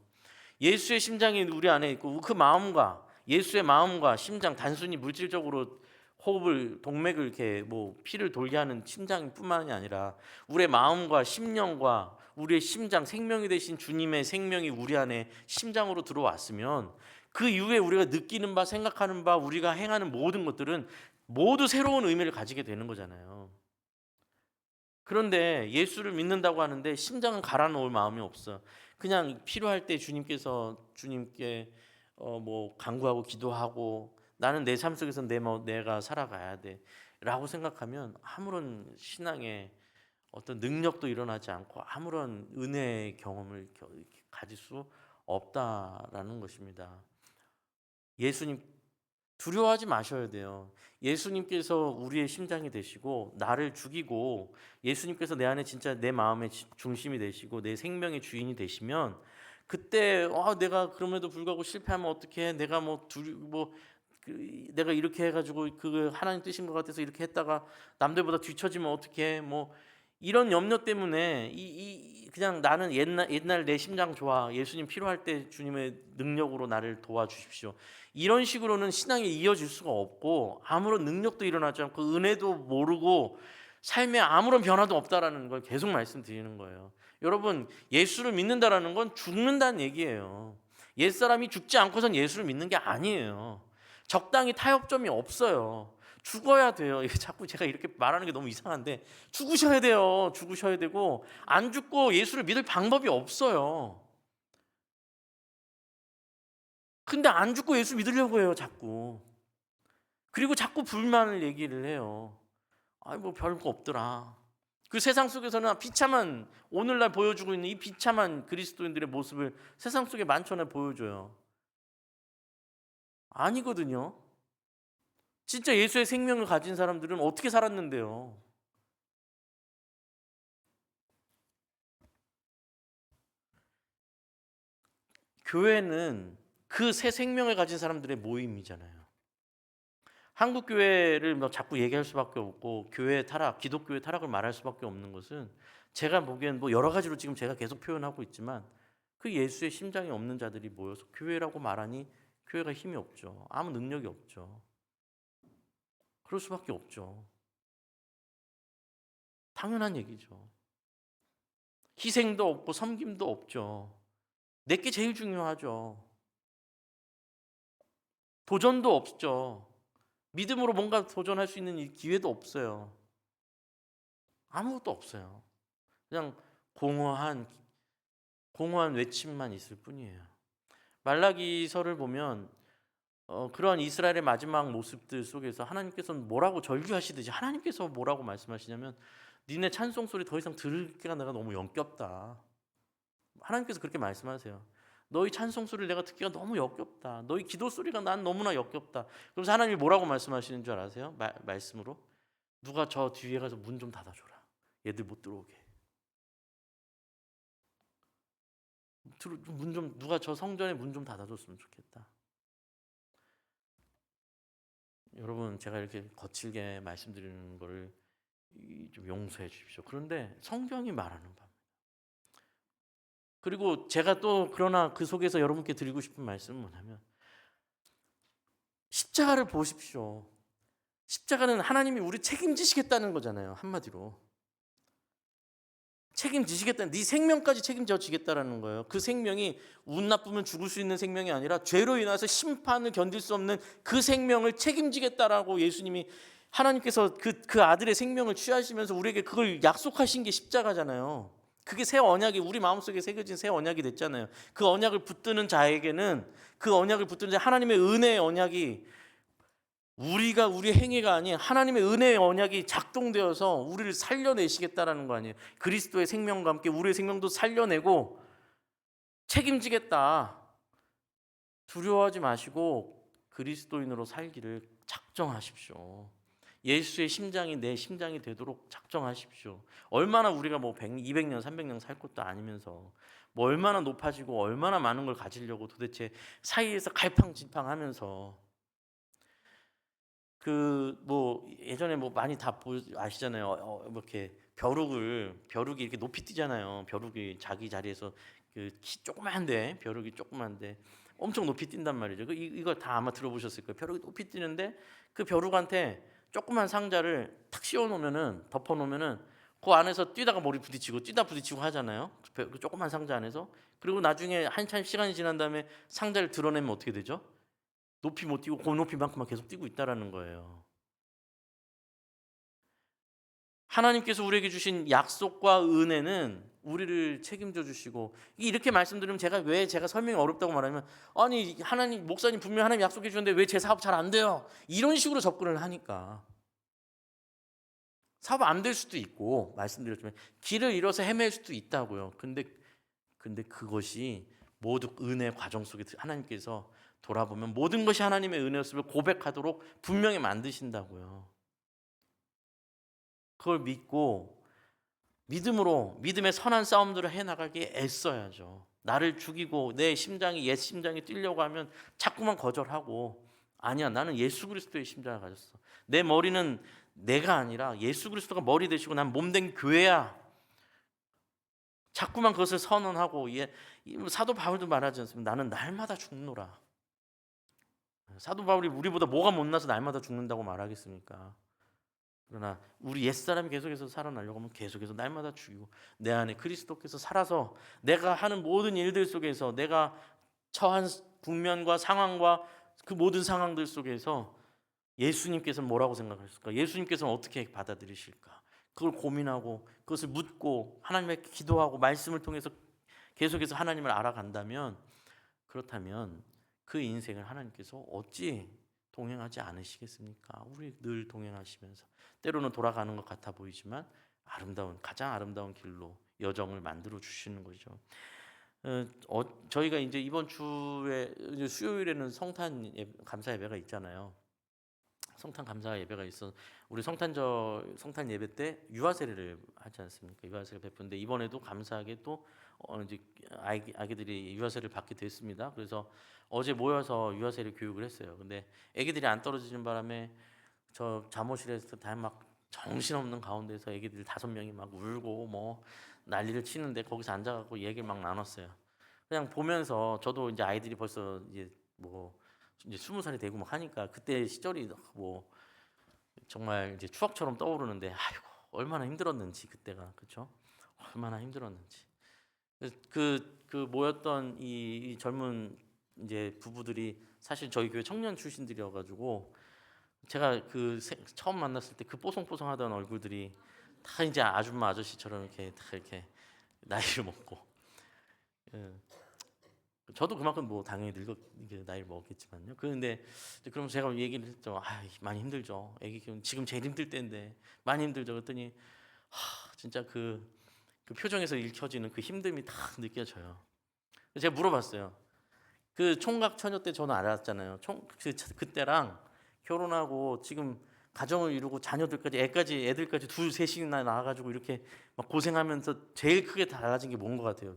예수의 심장이 우리 안에 있고, 그 마음과 예수의 마음과 심장, 단순히 물질적으로 호흡을, 동맥을 이렇게 뭐 피를 돌게 하는 심장뿐만이 아니라 우리의 마음과 심령과 우리의 심장, 생명이 되신 주님의 생명이 우리 안에 심장으로 들어왔으면, 그 이후에 우리가 느끼는 바, 생각하는 바, 우리가 행하는 모든 것들은 모두 새로운 의미를 가지게 되는 거잖아요. 그런데 예수를 믿는다고 하는데 심장은 갈아놓을 마음이 없어. 그냥 필요할 때 주님께 뭐 간구하고 기도하고, 나는 내 삶 속에서 내가 살아가야 돼라고 생각하면 아무런 신앙의 어떤 능력도 일어나지 않고 아무런 은혜의 경험을 가질 수 없다라는 것입니다. 예수님 두려워하지 마셔야 돼요. 예수님께서 우리의 심장이 되시고 나를 죽이고, 예수님께서 내 안에 진짜 내 마음의 중심이 되시고 내 생명의 주인이 되시면, 그때 내가 그럼에도 불구하고 실패하면 어떡해, 내가 내가 이렇게 해가지고 그 하나님 뜻인 것 같아서 이렇게 했다가 남들보다 뒤처지면 어떡해, 뭐 이런 염려 때문에 그냥 나는 옛날 내 심장 좋아, 예수님 필요할 때 주님의 능력으로 나를 도와주십시오, 이런 식으로는 신앙이 이어질 수가 없고 아무런 능력도 일어나지 않고 은혜도 모르고 삶에 아무런 변화도 없다라는 걸 계속 말씀드리는 거예요. 여러분, 예수를 믿는다라는 건 죽는다는 얘기예요. 옛사람이 죽지 않고선 예수를 믿는 게 아니에요. 적당히 타협점이 없어요. 죽어야 돼요. 자꾸 제가 이렇게 말하는 게 너무 이상한데, 죽으셔야 돼요. 죽으셔야 되고, 안 죽고 예수를 믿을 방법이 없어요. 근데 안 죽고 예수 믿으려고 해요, 자꾸. 그리고 자꾸 불만을 얘기를 해요. 뭐 별거 없더라. 그 세상 속에서는 비참한, 오늘날 보여주고 있는 이 비참한 그리스도인들의 모습을 세상 속에 만천에 보여줘요. 아니거든요. 진짜 예수의 생명을 가진 사람들은 어떻게 살았는데요? 교회는 그 새 생명을 가진 사람들의 모임이잖아요. 한국 교회를 자꾸 얘기할 수밖에 없고, 교회 타락, 기독교의 타락을 말할 수밖에 없는 것은, 제가 보기엔 여러 가지로 지금 제가 계속 표현하고 있지만, 그 예수의 심장이 없는 자들이 모여서 교회라고 말하니 교회가 힘이 없죠. 아무 능력이 없죠. 그럴 수밖에 없죠. 당연한 얘기죠. 희생도 없고 섬김도 없죠. 내게 제일 중요하죠. 도전도 없죠. 믿음으로 뭔가 도전할 수 있는 기회도 없어요. 아무것도 없어요. 그냥 공허한 외침만 있을 뿐이에요. 말라기서를 보면 그러한 이스라엘의 마지막 모습들 속에서 하나님께서는 뭐라고 절규하시듯이, 하나님께서 뭐라고 말씀하시냐면, 니네 찬송 소리 더 이상 들을기가 내가 너무 역겹다. 하나님께서 그렇게 말씀하세요. 너희 찬송 소리를 내가 듣기가 너무 역겹다. 너희 기도 소리가 난 너무나 역겹다. 그래서 하나님이 뭐라고 말씀하시는 줄 아세요? 말씀으로, 누가 저 뒤에 가서 문 좀 닫아줘라. 얘들 못 들어오게. 누가 저 성전에 문 좀 닫아줬으면 좋겠다. 여러분, 제가 이렇게 거칠게 말씀드리는 거를 좀 용서해 주십시오. 그런데 성경이 말하는 바입니다. 그리고 제가 또 그러나 그 속에서 여러분께 드리고 싶은 말씀은 뭐냐면, 십자가를 보십시오. 십자가는 하나님이 우리 책임지시겠다는 거잖아요. 한마디로 책임지시겠다는, 네 생명까지 책임져 지겠다라는 거예요. 그 생명이 운 나쁘면 죽을 수 있는 생명이 아니라 죄로 인해서 심판을 견딜 수 없는 그 생명을 책임지겠다라고 예수님이 하나님께서 그 아들의 생명을 취하시면서 우리에게 그걸 약속하신 게 십자가잖아요. 그게 새 언약이 우리 마음속에 새겨진 새 언약이 됐잖아요. 그 언약을 붙드는 자에게는 그 언약을 붙드는 자 하나님의 은혜의 언약이 우리가 우리의 행위가 아닌 하나님의 은혜의 언약이 작동되어서 우리를 살려내시겠다라는 거 아니에요. 그리스도의 생명과 함께 우리의 생명도 살려내고 책임지겠다. 두려워하지 마시고 그리스도인으로 살기를 작정하십시오. 예수의 심장이 내 심장이 되도록 작정하십시오. 얼마나 우리가 뭐 100, 200년, 300년 살 것도 아니면서 뭐 얼마나 높아지고 얼마나 많은 걸 가지려고 도대체 사이에서 갈팡질팡하면서 그 뭐 예전에 뭐 많이 다 아시잖아요. 이렇게 벼룩이 이렇게 높이 뛰잖아요. 벼룩이 자기 자리에서 그 키 조그만데 벼룩이 조그만데 엄청 높이 뛴단 말이죠. 이거 다 아마 들어보셨을 거예요. 벼룩이 높이 뛰는데 그 벼룩한테 조그만 상자를 탁 씌워 놓으면은 덮어 놓으면은 그 안에서 뛰다가 머리 부딪히고 뛰다 부딪히고 하잖아요. 그 조그만 상자 안에서. 그리고 나중에 한참 시간이 지난 다음에 상자를 드러내면 어떻게 되죠? 높이 못 뛰고 그 높이만큼만 계속 뛰고 있다라는 거예요. 하나님께서 우리에게 주신 약속과 은혜는 우리를 책임져 주시고 이렇게 말씀드리면 제가 설명이 어렵다고 말하면 아니 하나님 목사님 분명 하나님 약속해 주셨는데 왜 제 사업 잘 안 돼요? 이런 식으로 접근을 하니까 사업 안 될 수도 있고 말씀드렸지만 길을 잃어서 헤맬 수도 있다고요. 근데 그것이 모두 은혜의 과정 속에 하나님께서 돌아보면 모든 것이 하나님의 은혜였음을 고백하도록 분명히 만드신다고요. 그걸 믿고 믿음으로 믿음의 선한 싸움들을 해나가기에 애써야죠. 나를 죽이고 내 심장이 옛 심장이 뛰려고 하면 자꾸만 거절하고 아니야 나는 예수 그리스도의 심장을 가졌어. 내 머리는 내가 아니라 예수 그리스도가 머리 되시고 난 몸된 교회야. 자꾸만 그것을 선언하고 사도 바울도 말하지 않습니까? 나는 날마다 죽노라. 사도 바울이 우리보다 뭐가 못나서 날마다 죽는다고 말하겠습니까? 그러나 우리 옛사람이 계속해서 살아나려고 하면 계속해서 날마다 죽이고 내 안에 그리스도께서 살아서 내가 하는 모든 일들 속에서 내가 처한 국면과 상황과 그 모든 상황들 속에서 예수님께서는 뭐라고 생각하실까? 예수님께서는 어떻게 받아들이실까? 그걸 고민하고 그것을 묻고 하나님께 기도하고 말씀을 통해서 계속해서 하나님을 알아간다면 그렇다면 그 인생을 하나님께서 어찌 동행하지 않으시겠습니까? 우리 늘 동행하시면서 때로는 돌아가는 것 같아 보이지만 가장 아름다운 길로 여정을 만들어 주시는 거죠. 저희가 이제 이번 주에 이제 수요일에는 감사 예배가 있잖아요. 성탄 감사 예배가 있어 우리 성탄 예배 때 유아 세례를 하지 않습니까? 유아 세례 베푸는데 이번에도 감사하게 또 이제 아기들이 유아 세례를 받게 됐습니다. 그래서 어제 모여서 유아 세례 교육을 했어요. 근데 아기들이 안 떨어지는 바람에 저 잠옷실에서 다 막 정신없는 가운데서 아기들 5명이 막 울고 뭐 난리를 치는데 거기서 앉아갖고 얘기를 막 나눴어요. 그냥 보면서 저도 이제 아이들이 벌써 이제 뭐 이제 20살이 되고 막 하니까 그때 시절이 뭐 정말 이제 추억처럼 떠오르는데 아이고 얼마나 힘들었는지 그때가 그렇죠? 얼마나 힘들었는지 그 모였던 이 젊은 이제 부부들이 사실 저희 교회 청년 출신들이어가지고 제가 처음 만났을 때 그 뽀송뽀송하던 얼굴들이 다 이제 아줌마 아저씨처럼 이렇게 다 이렇게 나이를 먹고 예. 저도 그만큼 뭐 당연히 이게 나이를 먹었겠지만요. 그런데 그럼 제가 얘기를 했죠. 많이 힘들죠. 애기 키우는 지금 제일 힘들 때인데 많이 힘들죠. 그랬더니 진짜 그 표정에서 읽혀지는 그 힘듦이 딱 느껴져요. 제가 물어봤어요. 그 총각 처녀 때 저는 알았잖아요. 그때랑 결혼하고 지금 가정을 이루고 애들까지 둘 셋이나 낳아가지고 이렇게 막 고생하면서 제일 크게 달라진 게 뭔 것 같아요?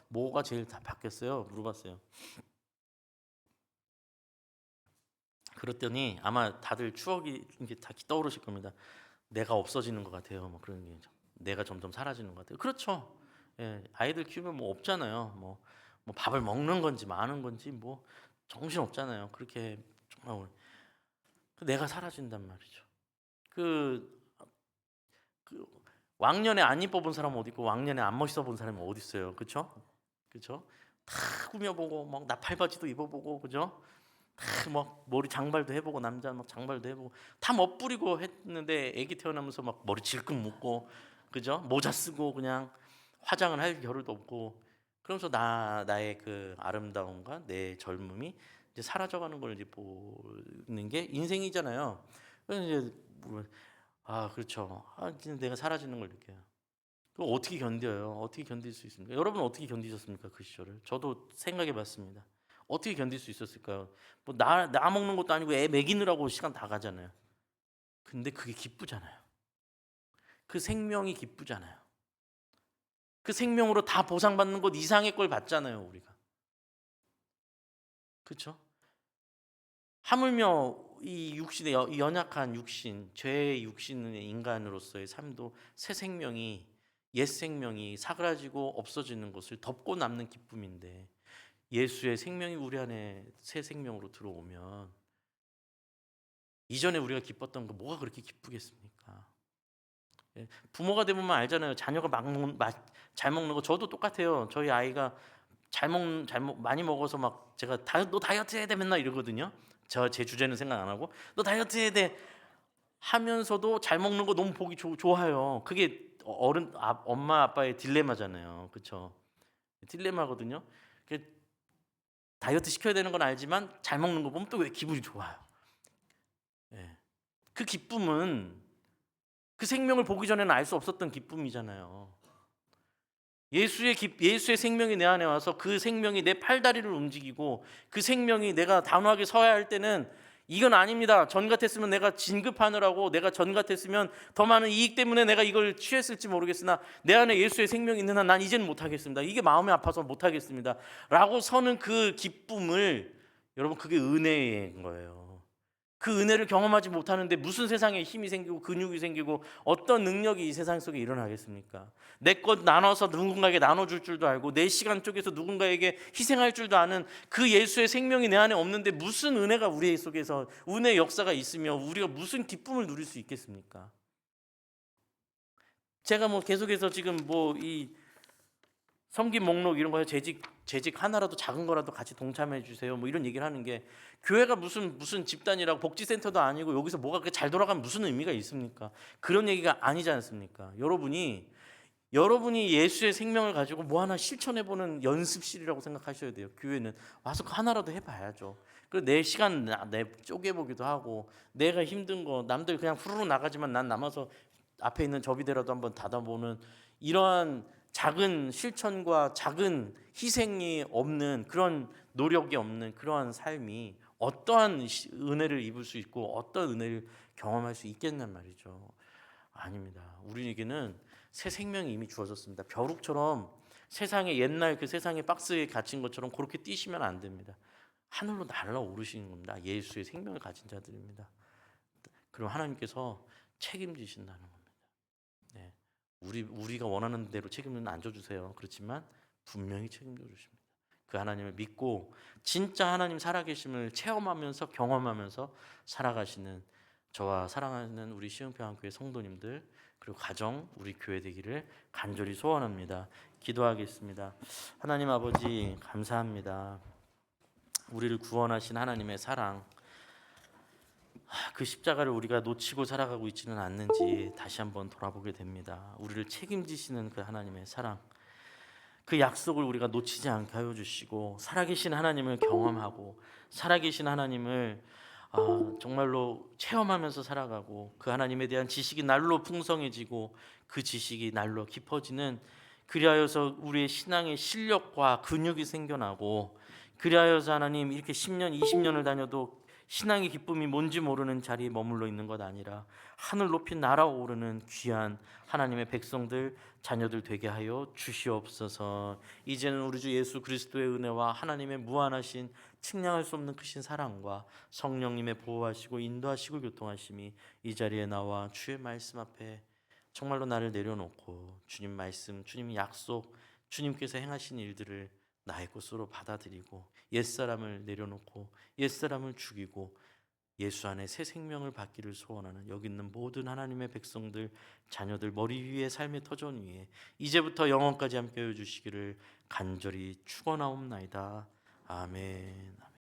뭐가 제일 다 바뀌었어요? 물어봤어요. 그랬더니 아마 다들 추억이 이제 다 떠오르실 겁니다. 내가 없어지는 것 같아요. 뭐 그런 게 내가 점점 사라지는 것 같아요. 그렇죠. 예, 아이들 키우면 뭐 없잖아요. 뭐 밥을 먹는 건지 마는 건지 뭐 정신 없잖아요. 그렇게 정말 내가 사라진단 말이죠. 그 왕년에 안 이뻐 본 사람은 어디 있고 왕년에 안 멋있어 본 사람이 어디 있어요. 그렇죠? 그렇죠? 다 꾸며보고 막 나팔바지도 입어보고 그죠? 막 머리 장발도 해보고 남자 막 장발도 해보고 다 멋부리고 했는데 아기 태어나면서 막 머리 질끈 묶고 그죠? 모자 쓰고 그냥 화장을 할 겨를도 없고 그러면서 나의 그 아름다움과 내 젊음이 이제 사라져가는 걸 이제 보는 게 인생이잖아요. 그래서 이제 그렇죠. 이제 내가 사라지는 걸 느껴요. 그거 어떻게 견뎌요? 어떻게 견딜 수 있습니까? 여러분 어떻게 견디셨습니까? 그 시절을? 저도 생각해봤습니다. 어떻게 견딜 수 있었을까요? 뭐 나 먹는 것도 아니고 애 먹이느라고 시간 다 가잖아요. 근데 그게 기쁘잖아요. 그 생명이 기쁘잖아요. 그 생명으로 다 보상받는 것 이상의 걸 받잖아요, 우리가. 그렇죠? 하물며 이 육신의 이 연약한 육신, 죄의 육신의 인간으로서의 삶도 새 생명이 옛 생명이 사그라지고 없어지는 것을 덮고 남는 기쁨인데 예수의 생명이 우리 안에 새 생명으로 들어오면 이전에 우리가 기뻤던 거 뭐가 그렇게 기쁘겠습니까? 예, 부모가 되보면 알잖아요. 자녀가 잘 먹는 거 저도 똑같아요. 저희 아이가 많이 먹어서 막 제가 너 다이어트 해야 돼 맨날 이러거든요. 제 주제는 생각 안 하고 너 다이어트 해야 돼 하면서도 잘 먹는 거 너무 보기 좋아요. 그게 엄마 아빠의 딜레마잖아요. 그렇죠? 딜레마거든요. 다이어트 시켜야 되는 건 알지만 잘 먹는 거 보면 또 왜 기분이 좋아요. 예. 그 기쁨은 그 생명을 보기 전에는 알 수 없었던 기쁨이잖아요. 예수의 생명이 내 안에 와서 그 생명이 내 팔다리를 움직이고 그 생명이 내가 단호하게 서야 할 때는 이건 아닙니다. 전 같았으면 내가 진급하느라고 내가 전 같았으면 더 많은 이익 때문에 내가 이걸 취했을지 모르겠으나 내 안에 예수의 생명이 있는 한 난 이제는 못하겠습니다. 이게 마음이 아파서 못하겠습니다. 라고 서는 그 기쁨을 여러분 그게 은혜인 거예요. 그 은혜를 경험하지 못하는데 무슨 세상에 힘이 생기고 근육이 생기고 어떤 능력이 이 세상 속에 일어나겠습니까? 내 것 나눠서 누군가에게 나눠줄 줄도 알고 내 시간 쪽에서 누군가에게 희생할 줄도 아는 그 예수의 생명이 내 안에 없는데 무슨 은혜가 우리 속에서 은혜의 역사가 있으며 우리가 무슨 기쁨을 누릴 수 있겠습니까? 제가 뭐 계속해서 지금 뭐 이 섬김 목록 이런 거에 재직 하나라도 작은 거라도 같이 동참해 주세요. 뭐 이런 얘기를 하는 게 교회가 무슨 집단이라고 복지센터도 아니고 여기서 뭐가 그렇게 잘 돌아가면 무슨 의미가 있습니까? 그런 얘기가 아니지 않습니까? 여러분이 예수의 생명을 가지고 뭐 하나 실천해 보는 연습실이라고 생각하셔야 돼요. 교회는 와서 그 하나라도 해봐야죠. 그리고 내 시간 내 쪼개보기도 하고 내가 힘든 거 남들 그냥 후루룩 나가지만 난 남아서 앞에 있는 접이대라도 한번 닫아보는 이러한 작은 실천과 작은 희생이 없는 그런 노력이 없는 그러한 삶이 어떠한 은혜를 입을 수 있고 어떤 은혜를 경험할 수 있겠냔 말이죠. 아닙니다. 우리에게는 새 생명이 이미 주어졌습니다. 벼룩처럼 세상에 옛날 그 세상의 박스에 갇힌 것처럼 그렇게 뛰시면 안 됩니다. 하늘로 날아오르시는 겁니다. 예수의 생명을 가진 자들입니다. 그럼 하나님께서 책임지신다는 겁니다. 네. 우리가 원하는 대로 책임은 안 져주세요. 그렇지만 분명히 책임져 주십니다. 그 하나님을 믿고 진짜 하나님 살아계심을 체험하면서 경험하면서 살아가시는 저와 사랑하는 우리 시흥평안교회 성도님들 그리고 가정 우리 교회 되기를 간절히 소원합니다. 기도하겠습니다. 하나님 아버지 감사합니다. 우리를 구원하신 하나님의 사랑 그 십자가를 우리가 놓치고 살아가고 있지는 않는지 다시 한번 돌아보게 됩니다. 우리를 책임지시는 그 하나님의 사랑, 그 약속을 우리가 놓치지 않게 하여 주시고 살아계신 하나님을 경험하고 살아계신 하나님을 정말로 체험하면서 살아가고 그 하나님에 대한 지식이 날로 풍성해지고 그 지식이 날로 깊어지는 그리하여서 우리의 신앙의 실력과 근육이 생겨나고 그리하여서 하나님 이렇게 10년, 20년을 다녀도 신앙의 기쁨이 뭔지 모르는 자리에 머물러 있는 것 아니라 하늘 높이 날아오르는 귀한 하나님의 백성들 자녀들 되게 하여 주시옵소서. 이제는 우리 주 예수 그리스도의 은혜와 하나님의 무한하신 측량할 수 없는 크신 사랑과 성령님의 보호하시고 인도하시고 교통하심이 이 자리에 나와 주의 말씀 앞에 정말로 나를 내려놓고 주님 말씀, 주님 약속, 주님께서 행하신 일들을 나의 것으로 받아들이고 옛사람을 내려놓고 옛사람을 죽이고 예수 안에 새 생명을 받기를 소원하는 여기 있는 모든 하나님의 백성들 자녀들 머리 위에 삶의 터전 위에 이제부터 영원까지 함께해 주시기를 간절히 축원하옵나이다. 아멘.